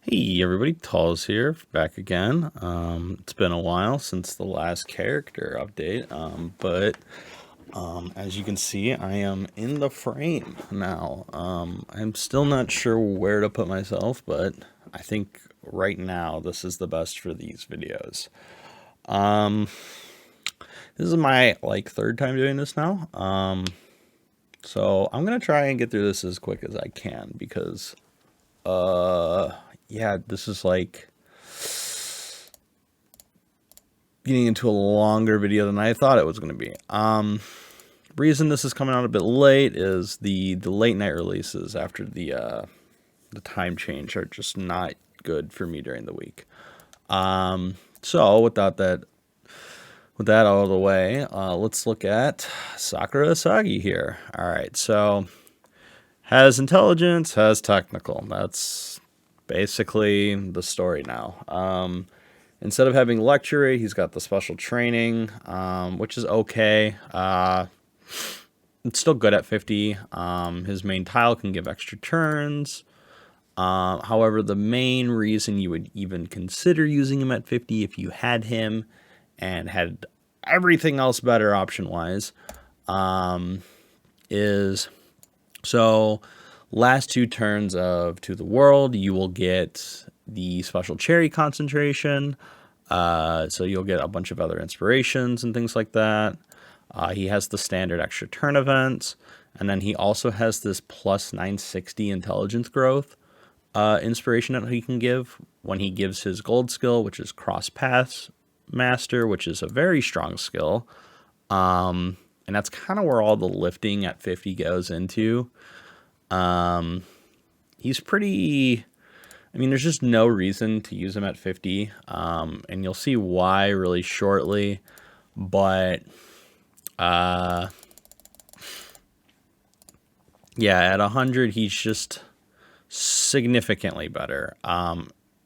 Hey everybody, Tall's here, back again. It's been a while since the last character update, but as you can see, I am in the frame now. I'm still not sure where to put myself, but I think right now this is the best for these videos. This is my third time doing this now, so I'm gonna try and get through this as quick as I can because yeah, this is like getting into a longer video than I thought it was going to be. Reason this is coming out a bit late is the late night releases after the time change are just not good for me during the week. So with that out of the way, let's look at Sakura Isagi here. All right, so has intelligence, has technical. That's basically the story now. Instead of having lecture rate, he's got the special training, which is okay. It's still good at 50. His main tile can give extra turns. However, the main reason you would even consider using him at 50 if you had him and had everything else better option-wise is... So, last 2 turns of To the World, you will get the special cherry concentration. So you'll get a bunch of other inspirations and things like that. He has the standard extra turn events. And then he also has this plus 960 intelligence growth inspiration that he can give when he gives his gold skill, which is Cross Paths Master, which is a very strong skill. And that's kind of where all the lifting at 50 goes into. He's pretty... I mean, there's just no reason to use him at 50. And you'll see why really shortly. But, yeah, at 100, he's just significantly better. I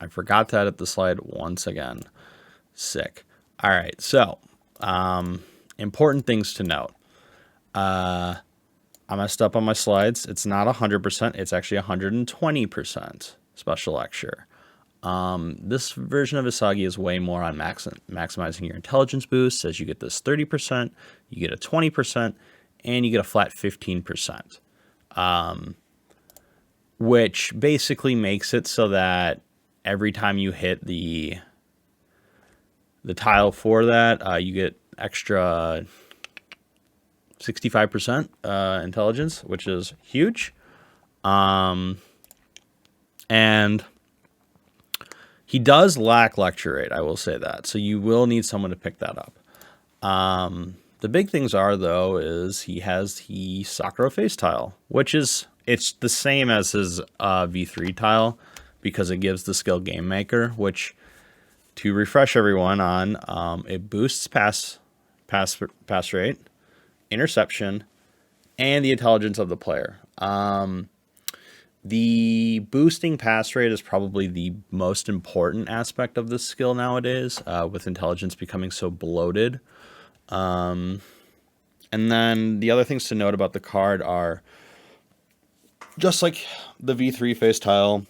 forgot to edit the slide once again. Sick. All right, so... important things to note. I messed up on my slides. It's not 100%. It's actually 120% special lecture. This version of Isagi is way more on maximizing your intelligence boosts, as you get this 30%, you get a 20%, and you get a flat 15%. Which basically makes it so that every time you hit the tile for that, you get extra 65% intelligence, which is huge. And he does lack lecture rate, I will say that. So you will need someone to pick that up. The big things are, though, is he has the Sakura face tile, which is, it's the same as his V3 tile because it gives the skill Game Maker, which, to refresh everyone on, it boosts pass rate, interception, and the intelligence of the player. The boosting pass rate is probably the most important aspect of this skill nowadays, with intelligence becoming so bloated. And then the other things to note about the card are, just like the V3 face tile,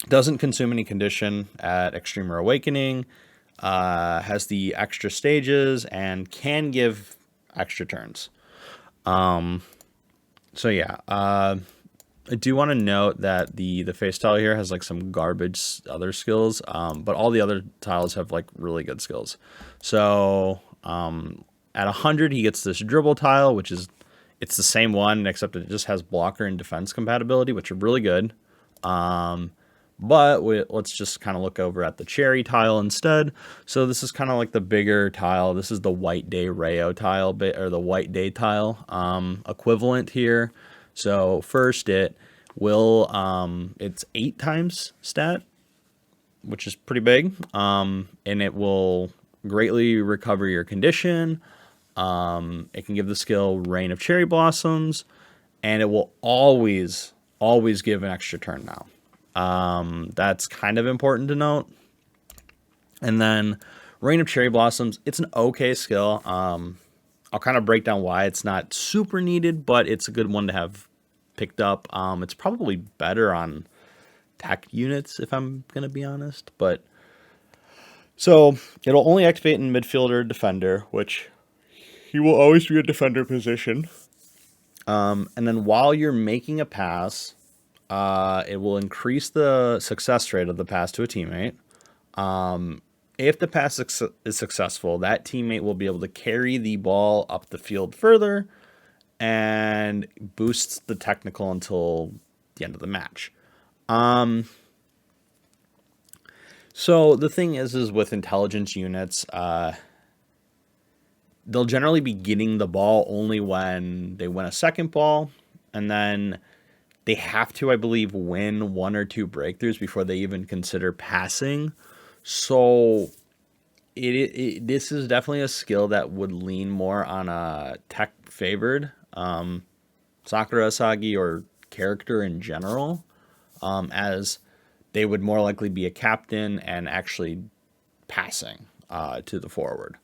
doesn't consume any condition at Extreme or Awakening, has the extra stages, and can give extra turns. So yeah, I do want to note that the face tile here has like some garbage other skills, but all the other tiles have like really good skills. So at 100, he gets this dribble tile, which is, it's the same one, except it just has blocker and defense compatibility, which are really good. But let's just kind of look over at the cherry tile instead. So this is kind of like the bigger tile. This is the White Day Rayo tile, or the White Day tile equivalent here. So first it will, it's 8 times stat, which is pretty big. And it will greatly recover your condition. It can give the skill Rain of Cherry Blossoms, and it will always give an extra turn now. That's kind of important to note. And then Rain of Cherry Blossoms, it's an okay skill. I'll kind of break down why it's not super needed, but it's a good one to have picked up. It's probably better on tech units, if I'm going to be honest. But so it'll only activate in midfielder or defender, which he will always be a defender position. And then while you're making a pass, it will increase the success rate of the pass to a teammate. If the pass is successful, that teammate will be able to carry the ball up the field further and boosts the technical until the end of the match. So the thing is with intelligence units, they'll generally be getting the ball only when they win a second ball, and then they have to, I believe, win 1 or 2 breakthroughs before they even consider passing. So this is definitely a skill that would lean more on a tech favored Sakura Isagi or character in general, as they would more likely be a captain and actually passing to the forward.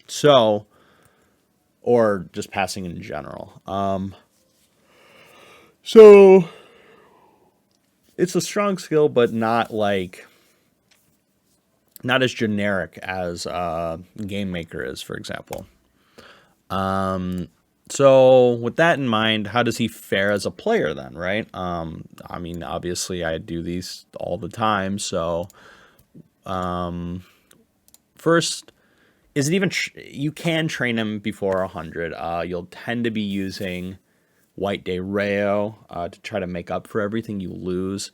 So, or just passing in general. So it's a strong skill, but not as generic as Game Maker is, for example. So with that in mind, how does he fare as a player then, right? I mean, obviously I do these all the time. So first, is it even you can train him before 100. You'll tend to be using White Day Rayo to try to make up for everything you lose.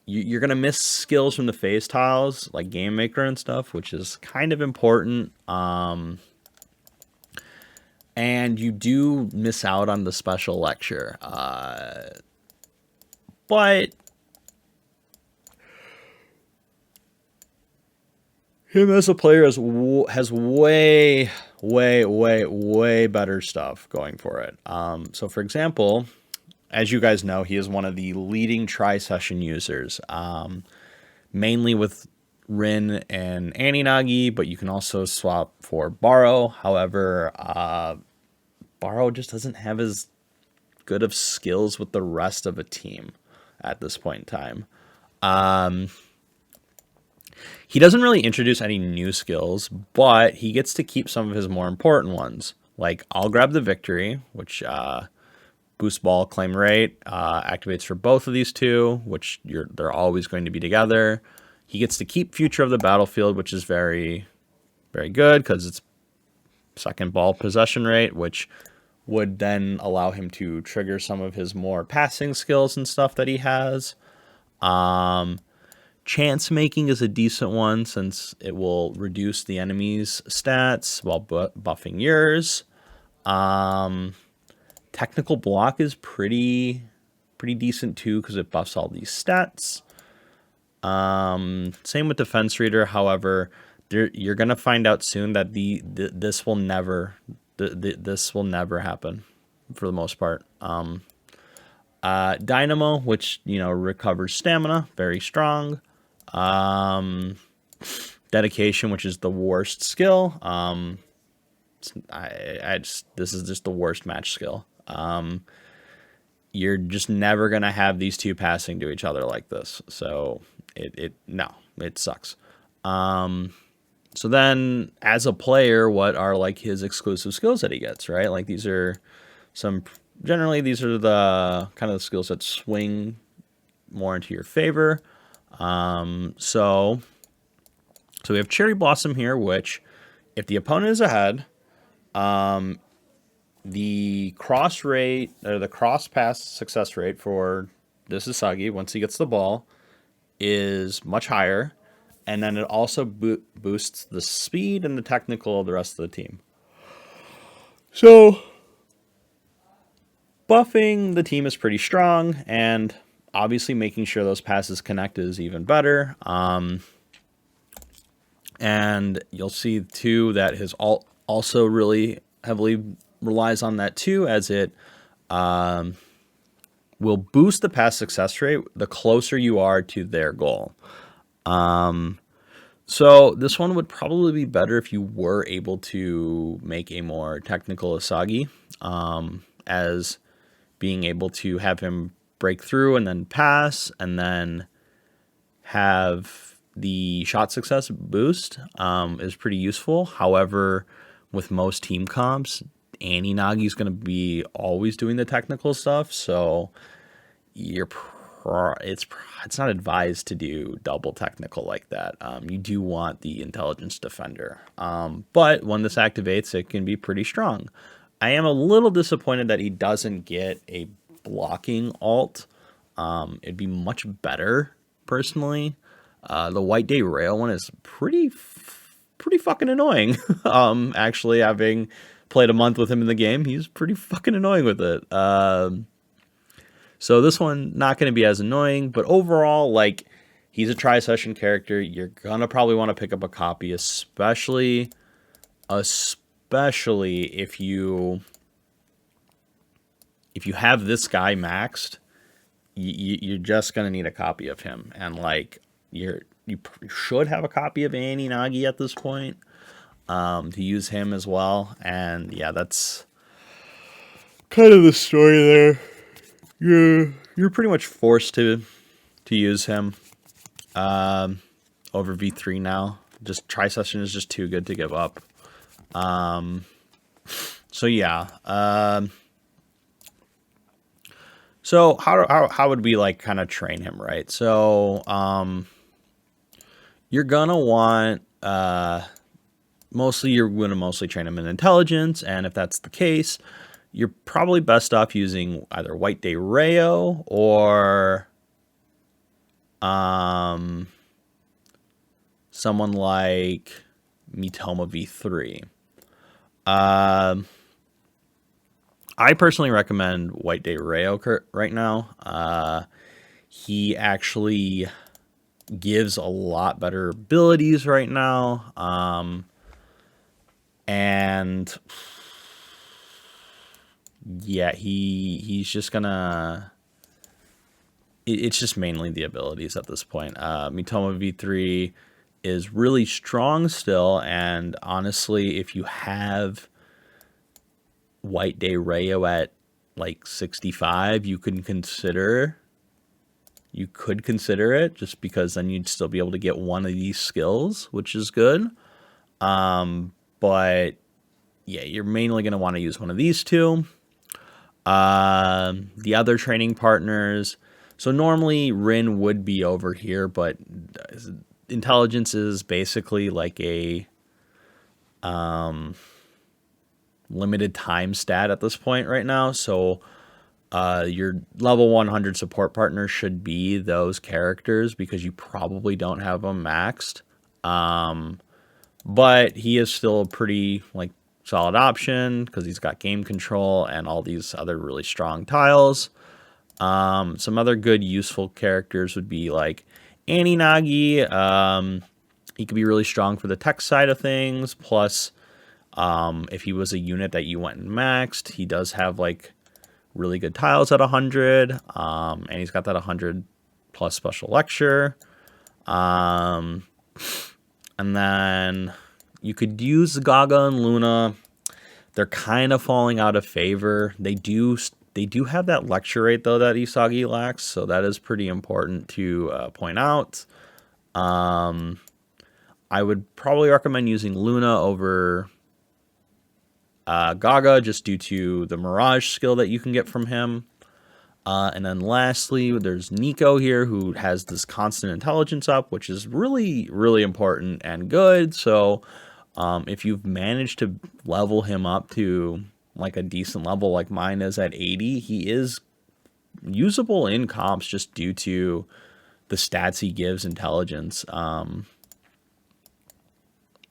You're going to miss skills from the phase tiles, like Game Maker and stuff, which is kind of important. And you do miss out on the special lecture. But him as a player has way better stuff going for it. So, for example, as you guys know, he is one of the leading tri-session users, mainly with Rin and Aninagi, but you can also swap for Baro. However, Baro just doesn't have as good of skills with the rest of a team at this point in time. He doesn't really introduce any new skills, but he gets to keep some of his more important ones, like I'll Grab the Victory, which boosts ball claim rate, activates for both of these two, which they're always going to be together. He gets to keep Future of the Battlefield, which is very, very good because it's second ball possession rate, which would then allow him to trigger some of his more passing skills and stuff that he has. Chance making is a decent one since it will reduce the enemy's stats while buffing yours. Technical block is pretty decent too because it buffs all these stats. Same with defense reader. However, you're gonna find out soon that this will never happen for the most part. Dynamo, which recovers stamina, very strong. Dedication, which is the worst skill. This is just the worst match skill. You're just never gonna have these two passing to each other like this. So it sucks. So then as a player, what are like his exclusive skills that he gets, right? Like these are generally the kind of the skills that swing more into your favor. So we have Cherry Blossom here, which if the opponent is ahead, the cross rate or the cross pass success rate for this Isagi once he gets the ball is much higher, and then it also boosts the speed and the technical of the rest of the team. So buffing the team is pretty strong, and obviously making sure those passes connect is even better. And you'll see too that his alt also really heavily relies on that too, as it will boost the pass success rate the closer you are to their goal. So this one would probably be better if you were able to make a more technical Isagi, as being able to have him break through and then pass, and then have the shot success boost is pretty useful. However, with most team comps, Annie Nagi is going to be always doing the technical stuff, so it's not advised to do double technical like that. You do want the intelligence defender, but when this activates, it can be pretty strong. I am a little disappointed that he doesn't get a blocking alt. It'd be much better personally. The White Day Rail one is pretty fucking annoying. Actually, having played a month with him in the game, he's pretty fucking annoying with it. So this one not going to be as annoying, but overall, like, he's a tri-session character. You're gonna probably want to pick up a copy, especially if you have this guy maxed. You're just gonna need a copy of him, and like you should have a copy of Annie Nagi at this point to use him as well. And yeah, that's kind of the story there. You're pretty much forced to use him over V3 now. Just tri-session is just too good to give up. So yeah. So how would we like kind of train him, right? So you're gonna want you're gonna train him in intelligence, and if that's the case, you're probably best off using either White Day Rayo or someone like Mitoma V3. I personally recommend White Day Rayo right now. He actually gives a lot better abilities right now. And yeah, he's just gonna... It's just mainly the abilities at this point. Mitoma V3 is really strong still, and honestly, if you have White Day Rayo at like 65, you could consider it, just because then you'd still be able to get one of these skills, which is good. But yeah, you're mainly going to want to use one of these two. The other training partners, so normally Rin would be over here, but intelligence is basically like a limited time stat at this point right now. So your level 100 support partner should be those characters, because you probably don't have them maxed. But he is still a pretty like solid option because he's got game control and all these other really strong tiles. Some other good useful characters would be like Annie Nagi. He could be really strong for the tech side of things. Plus, if he was a unit that you went and maxed, he does have like really good tiles at 100. And he's got that 100 plus special lecture. And then you could use Gaga and Luna. They're kind of falling out of favor. They do have that lecture rate, though, that Isagi lacks, so that is pretty important to point out. I would probably recommend using Luna over Gaga, just due to the Mirage skill that you can get from him. And then lastly, there's Nico here, who has this constant intelligence up, which is really, really important and good. So if you've managed to level him up to like a decent level, like mine is at 80, he is usable in comps just due to the stats he gives intelligence.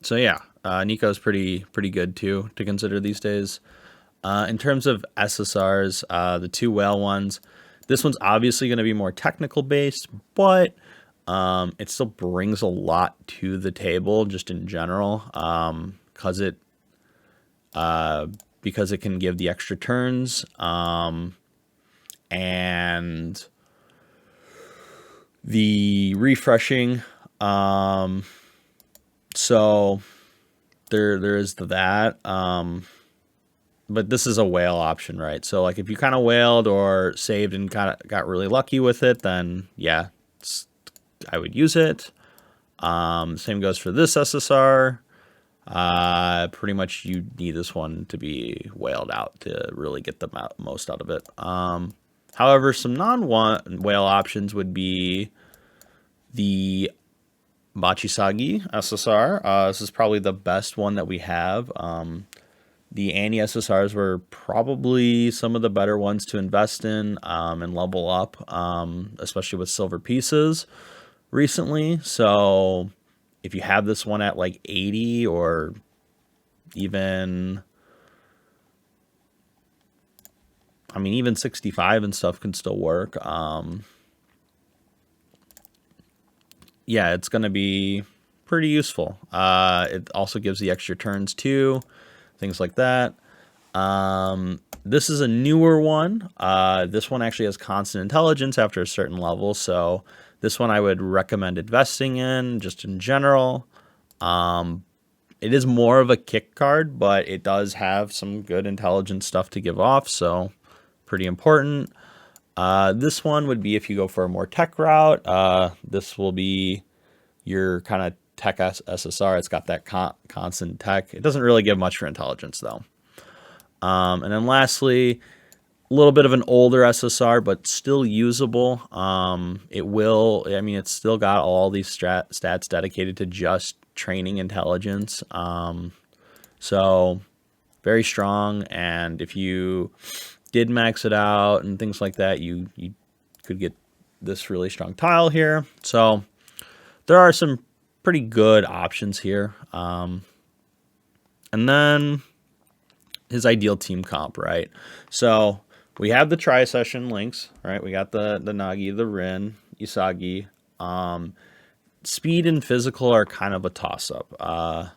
So yeah, Nico's pretty good too to consider these days. In terms of SSRs, the two whale ones, this one's obviously going to be more technical based, but it still brings a lot to the table just in general, because it can give the extra turns, and the refreshing. So there is that. But this is a whale option, right? So like if you kind of whaled or saved and kind of got really lucky with it, then yeah, it's I would use it. Same goes for this SSR. Pretty much you need this one to be whaled out to really get the most out of it. However, some non-whale options would be the Isagi SSR. This is probably the best one that we have. The Annie SSRs were probably some of the better ones to invest in and level up, especially with silver pieces recently. So if you have this one at like 80 or even, I mean, even 65 and stuff can still work. Yeah, it's going to be pretty useful. It also gives the extra turns too, things like that. This is a newer one. This one actually has constant intelligence after a certain level, so this one I would recommend investing in just in general. It is more of a kick card, but it does have some good intelligence stuff to give off, so pretty important. This one would be if you go for a more tech route. This will be your kind of tech SSR. It's got that constant tech. It doesn't really give much for intelligence, though. And then lastly, a little bit of an older SSR, but still usable. It's still got all these stats dedicated to just training intelligence. So very strong. And if you did max it out and things like that, you could get this really strong tile here. So there are some pretty good options here. And then his ideal team comp, right? So we have the tri-session links, right? We got the Nagi, the Rin, Isagi. Speed and physical are kind of a toss-up.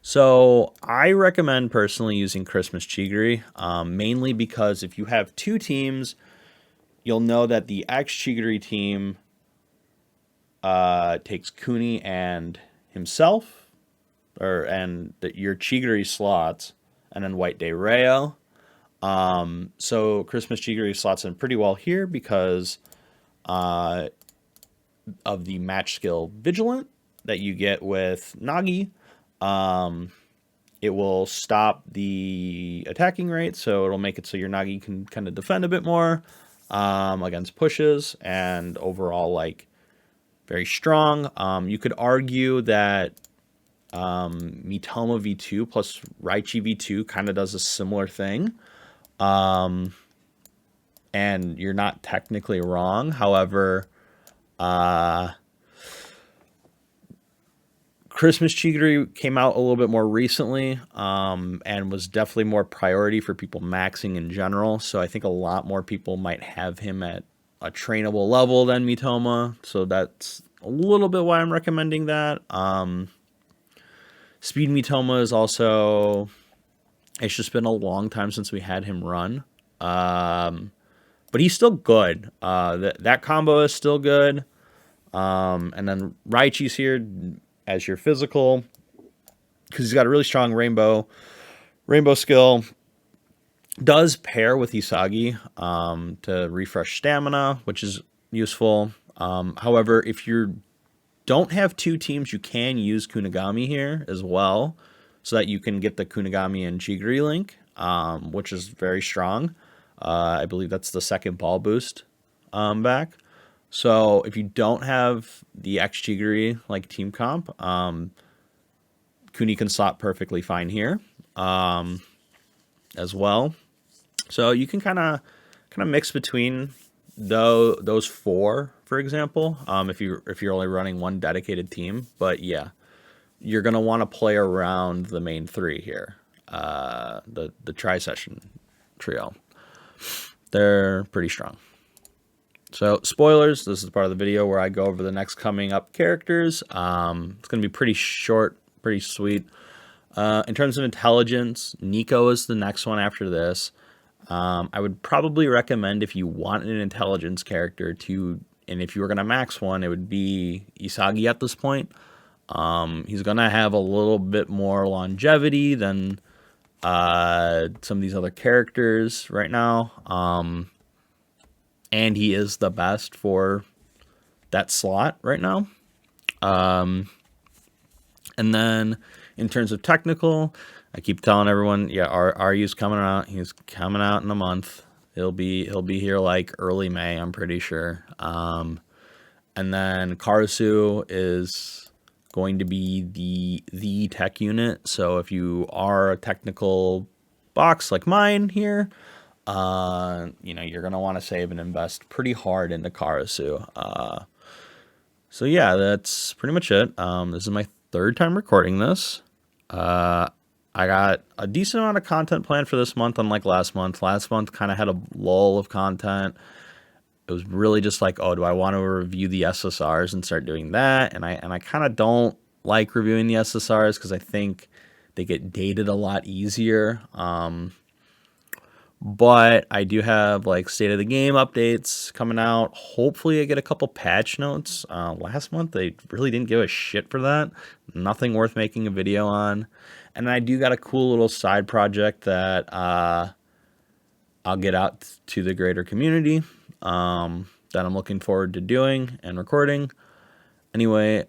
So I recommend personally using Christmas Chigiri, mainly because if you have two teams, you'll know that the X Chigiri team takes Kuni and himself, and your Chigiri slots, and then White Day Rayo. So Christmas Chigiri slots in pretty well here because of the match skill Vigilant that you get with Nagi. It will stop the attacking rate, so it'll make it so your Nagi can kind of defend a bit more against pushes, and overall, like, very strong. You could argue that Mitoma V2 plus Raichi V2 kind of does a similar thing. And you're not technically wrong. However, Christmas Chigiri came out a little bit more recently, and was definitely more priority for people maxing in general. So I think a lot more people might have him at a trainable level than Mitoma. So that's a little bit why I'm recommending that. Speed Mitoma is also, it's just been a long time since we had him run. But he's still good. That combo is still good. And then Raichi's here as your physical, because he's got a really strong rainbow skill. Does pair with Isagi to refresh stamina, which is useful. However, if you don't have two teams, you can use Kunigami here as well, so that you can get the Kunigami and Chigiri link, which is very strong. I believe that's the second ball boost back. So if you don't have the X Chigiri like team comp, Kuni can slot perfectly fine here as well. So you can kind of mix between those four, for example, if you're only running one dedicated team. But yeah, you're gonna want to play around the main three here, the tri-session trio. They're pretty strong. So spoilers, this is part of the video where I go over the next coming up characters. It's going to be pretty short, pretty sweet. In terms of intelligence, Nico is the next one after this. I would probably recommend, if you want an intelligence character and if you were going to max one, it would be Isagi at this point. He's going to have a little bit more longevity than some of these other characters right now. And he is the best for that slot right now. And then in terms of technical, I keep telling everyone, yeah, RU's coming out. He's coming out in a month. He'll be here like early May, I'm pretty sure. And then Karasu is going to be the tech unit. So if you are a technical box like mine here, you're gonna want to save and invest pretty hard into Karasu. So yeah, that's pretty much it. This is my third time recording this. I got a decent amount of content planned for this month, unlike last month. Last month kind of had a lull of content. It was really just like, oh, do I want to review the SSRs and start doing that? And I kind of don't like reviewing the SSRs because I think they get dated a lot easier. But I do have like state of the game updates coming out. Hopefully I get a couple patch notes. Last month they really didn't give a shit for that. Nothing worth making a video on. And I do got a cool little side project that I'll get out to the greater community that I'm looking forward to doing and recording. Anyway,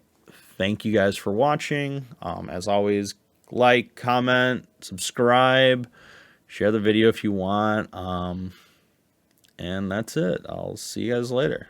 thank you guys for watching. As always, like, comment, subscribe. Share the video if you want. And that's it. I'll see you guys later.